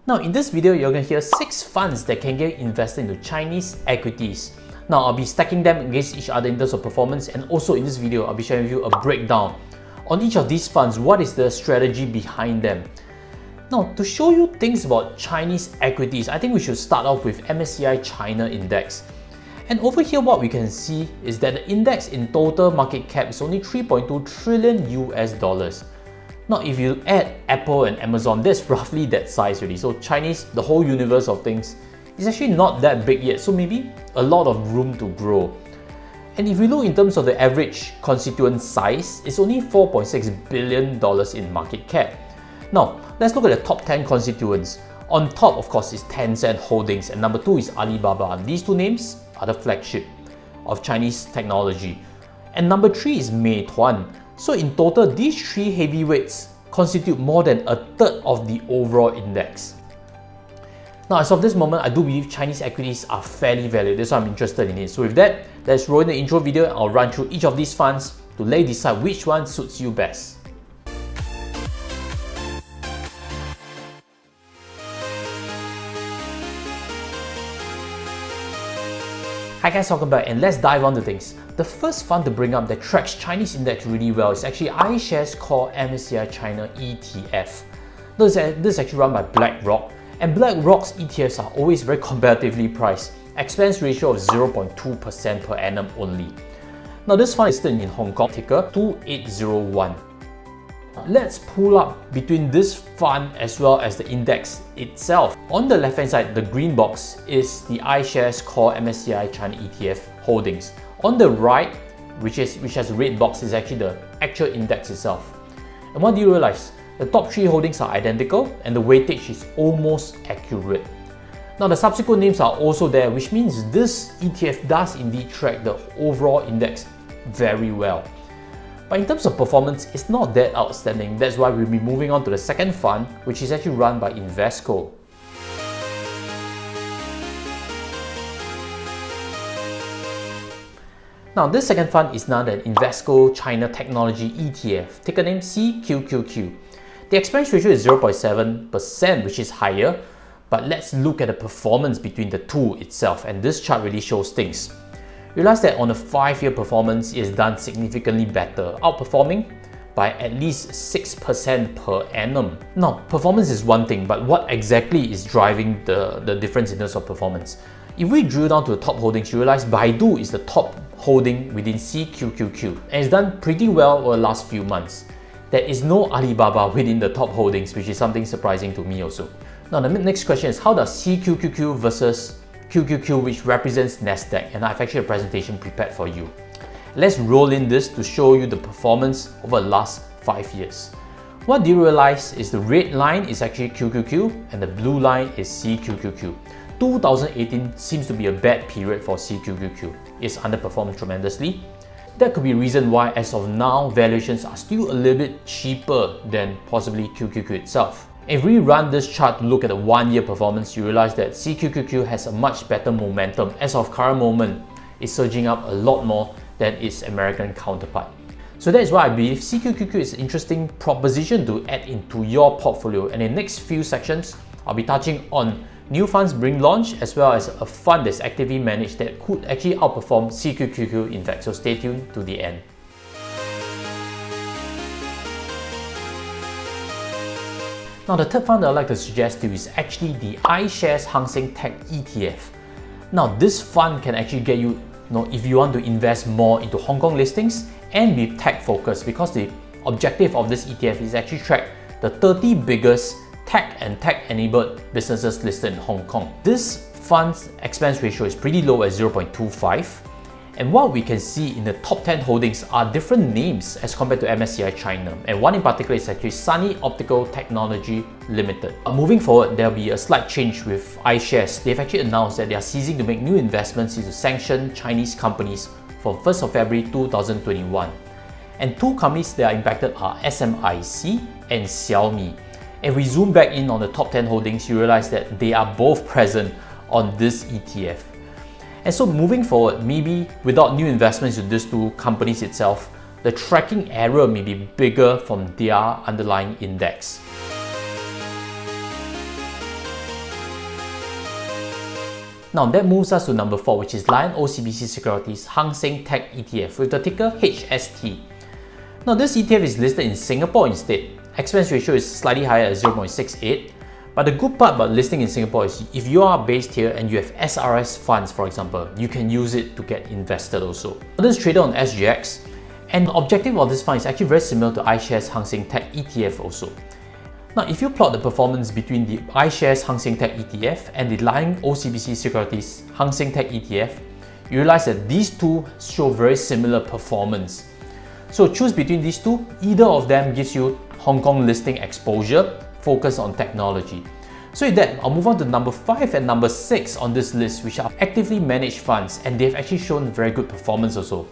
Now in this video, you're going to hear 6 funds that can get invested into Chinese equities. Now I'll be stacking them against each other in terms of performance, and also in this video, I'll be sharing with you a breakdown on each of these funds. What is the strategy behind them? Now, to show you things about Chinese equities, I think we should start off with MSCI China Index. And over here, what we can see is that the index in total market cap is only 3.2 trillion US dollars. Now, if you add Apple and Amazon, that's roughly that size already. So Chinese, the whole universe of things, is actually not that big yet. So maybe a lot of room to grow. And if we look in terms of the average constituent size, it's only $4.6 billion in market cap. Now, let's look at the top 10 constituents. On top, of course, is Tencent Holdings, and number 2 is Alibaba. These two names are the flagship of Chinese technology. And number 3 is Meituan. So in total, these 3 heavyweights constitute more than a third of the overall index. Now, as of this moment, I do believe Chinese equities are fairly valued. That's why I'm interested in it. So with that, let's roll in the intro video. I'll run through each of these funds to let you decide which one suits you best. Hi guys, welcome back, and let's dive on to things. The first fund to bring up that tracks Chinese index really well is actually iShares called MSCI China ETF. This is actually run by BlackRock, and BlackRock's ETFs are always very competitively priced, expense ratio of 0.2% per annum only. Now this fund is listed in Hong Kong, ticker 2801. Let's pull up between this fund as well as the index itself. On the left hand side, the green box is the iShares Core MSCI China ETF holdings. On the right, which has a red box, is actually the actual index itself. And what do you realize? The top 3 holdings are identical and the weightage is almost accurate. Now the subsequent names are also there, which means this ETF does indeed track the overall index very well. But in terms of performance, it's not that outstanding. That's why we'll be moving on to the second fund, which is actually run by Investco. Now, this second fund is now the Investco China Technology ETF, ticker name CQQQ. The expense ratio is 0.7%, which is higher, but let's look at the performance between the two itself, and this chart really shows things. Realize that on a 5-year performance, it is done significantly better, outperforming by at least 6% per annum. Now, performance is one thing, but what exactly is driving the difference in terms of performance? If we drill down to the top holdings, you realize Baidu is the top holding within CQQQ, and it's done pretty well over the last few months. There is no Alibaba within the top holdings, which is something surprising to me also. Now, the next question is, how does CQQQ versus QQQ, which represents Nasdaq, and I've actually a presentation prepared for you. Let's roll in this to show you the performance over the last 5 years. What do you realize is the red line is actually QQQ and the blue line is CQQQ. 2018 seems to be a bad period for CQQQ. It's underperformed tremendously. That could be a reason why, as of now, valuations are still a little bit cheaper than possibly QQQ itself. If we run this chart to look at the 1-year performance, you realize that CQQQ has a much better momentum. As of current moment, it's surging up a lot more than its American counterpart. So that is why I believe CQQQ is an interesting proposition to add into your portfolio. And in the next few sections, I'll be touching on new funds being launched, as well as a fund that's actively managed that could actually outperform CQQQ in fact. So stay tuned to the end. Now, the third fund that I'd like to suggest to you is actually the iShares Hang Seng Tech ETF. Now, this fund can actually get you, if you want to invest more into Hong Kong listings and be tech focused, because the objective of this ETF is actually track the 30 biggest tech and tech-enabled businesses listed in Hong Kong. This fund's expense ratio is pretty low at 0.25. And what we can see in the top 10 holdings are different names as compared to MSCI China. And one in particular is actually Sunny Optical Technology Limited. Moving forward, there'll be a slight change with iShares. They've actually announced that they are ceasing to make new investments into sanctioned Chinese companies from 1st of February 2021. And 2 companies that are impacted are SMIC and Xiaomi. If we zoom back in on the top 10 holdings, you realize that they are both present on this ETF. And so moving forward, maybe without new investments in these 2 companies itself, the tracking error may be bigger from their underlying index. Now that moves us to number 4, which is Lion OCBC Securities Hang Seng Tech ETF with the ticker HST. Now this ETF is listed in Singapore instead. Expense ratio is slightly higher at 0.68. But the good part about listing in Singapore is if you are based here and you have SRS funds, for example, you can use it to get invested also. This is traded on SGX, and the objective of this fund is actually very similar to Ishares Hang Seng Tech ETF also. Now, if you plot the performance between the Ishares Hang Seng Tech ETF and the Lion OCBC Securities Hang Seng Tech ETF, you realize that these two show very similar performance. So choose between these two. Either of them gives you Hong Kong listing exposure, focus on technology. So with that, I'll move on to number 5 and number 6 on this list, which are actively managed funds, and they've actually shown very good performance also.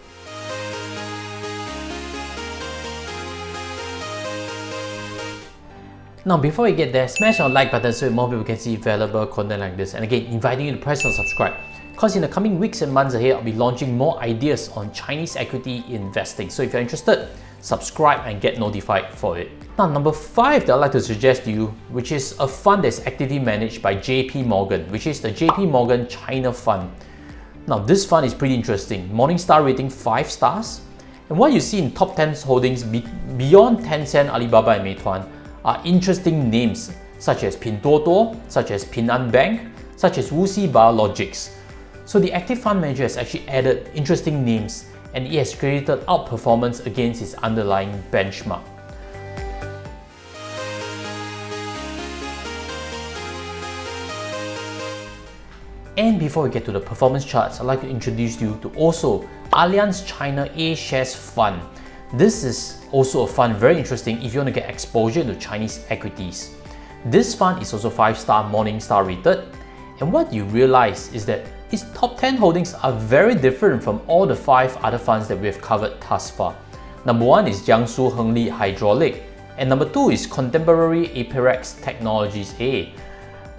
Now before we get there, smash on the like button so more people can see valuable content like this, and again inviting you to press on subscribe, because in the coming weeks and months ahead I'll be launching more ideas on Chinese equity investing. So if you're interested, subscribe and get notified for it. Now number 5 that I'd like to suggest to you, which is a fund that's actively managed by JP Morgan, which is the JP Morgan China Fund. Now this fund is pretty interesting. Morningstar rating 5 stars, and what you see in top 10 holdings beyond Tencent, Alibaba and Meituan are interesting names such as Pinduoduo, such as Ping An Bank, such as Wuxi Biologics. So the active fund manager has actually added interesting names, and it has created outperformance against its underlying benchmark. And before we get to the performance charts, I'd like to introduce you to also Allianz China A-shares fund. This is also a fund very interesting if you want to get exposure to Chinese equities. This fund is also 5-star Morningstar rated, and what you realize is that its top 10 holdings are very different from all the 5 other funds that we have covered thus far. Number 1 is Jiangsu Hengli Hydraulic, and number 2 is Contemporary Aperex Technologies A.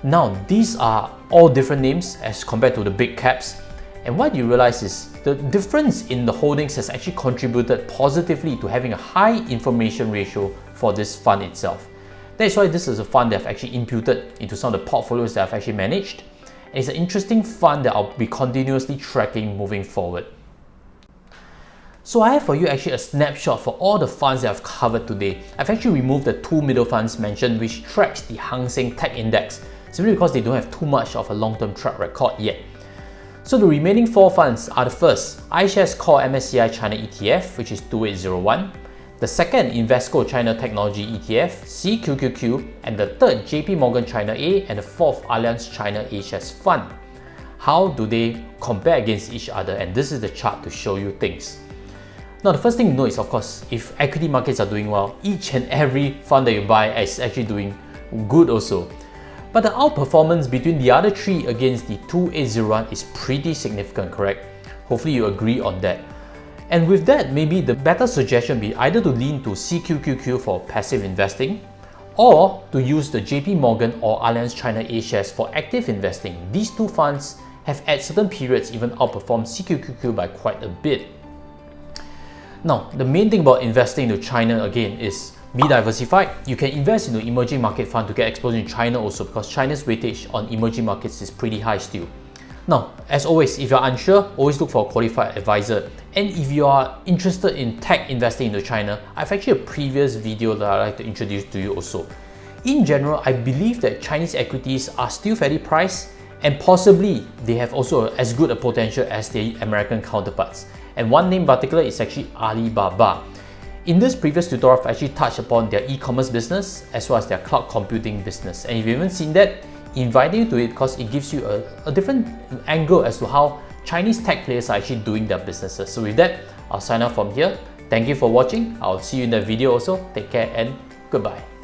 Now these are all different names as compared to the big caps, and what you realize is the difference in the holdings has actually contributed positively to having a high information ratio for this fund itself. That is why this is a fund that I've actually imputed into some of the portfolios that I've actually managed. And it's an interesting fund that I'll be continuously tracking moving forward. So I have for you actually a snapshot for all the funds that I've covered today. I've actually removed the 2 middle funds mentioned, which tracks the Hang Seng Tech Index, simply because they don't have too much of a long-term track record yet. So the remaining 4 funds are the first, iShares Core MSCI China ETF, which is 2801, the second, Investco China Technology ETF CQQQ, and the third, JP Morgan China A, and the fourth, Allianz China A-shares fund. How do they compare against each other? And this is the chart to show you things. Now the first thing to know is, of course, if equity markets are doing well, each and every fund that you buy is actually doing good also. But the outperformance between the other 3 against the 2801 is pretty significant, correct? Hopefully you agree on that. And with that, maybe the better suggestion would be either to lean to CQQQ for passive investing, or to use the JP Morgan or Allianz China A-shares for active investing. These 2 funds have at certain periods even outperformed CQQQ by quite a bit. Now, the main thing about investing into China again is be diversified. You can invest into emerging market fund to get exposure in China also, because China's weightage on emerging markets is pretty high still. Now, as always, if you're unsure, always look for a qualified advisor. And if you are interested in tech investing into China, I've actually a previous video that I'd like to introduce to you also. In general, I believe that Chinese equities are still fairly priced, and possibly they have also as good a potential as their American counterparts. And one name in particular is actually Alibaba. In this previous tutorial, I've actually touched upon their e-commerce business as well as their cloud computing business. And if you haven't seen that, inviting you to it because it gives you a different angle as to how Chinese tech players are actually doing their businesses. So with that, I'll sign off from here. Thank you for watching. I'll see you in the video also. Take care and goodbye.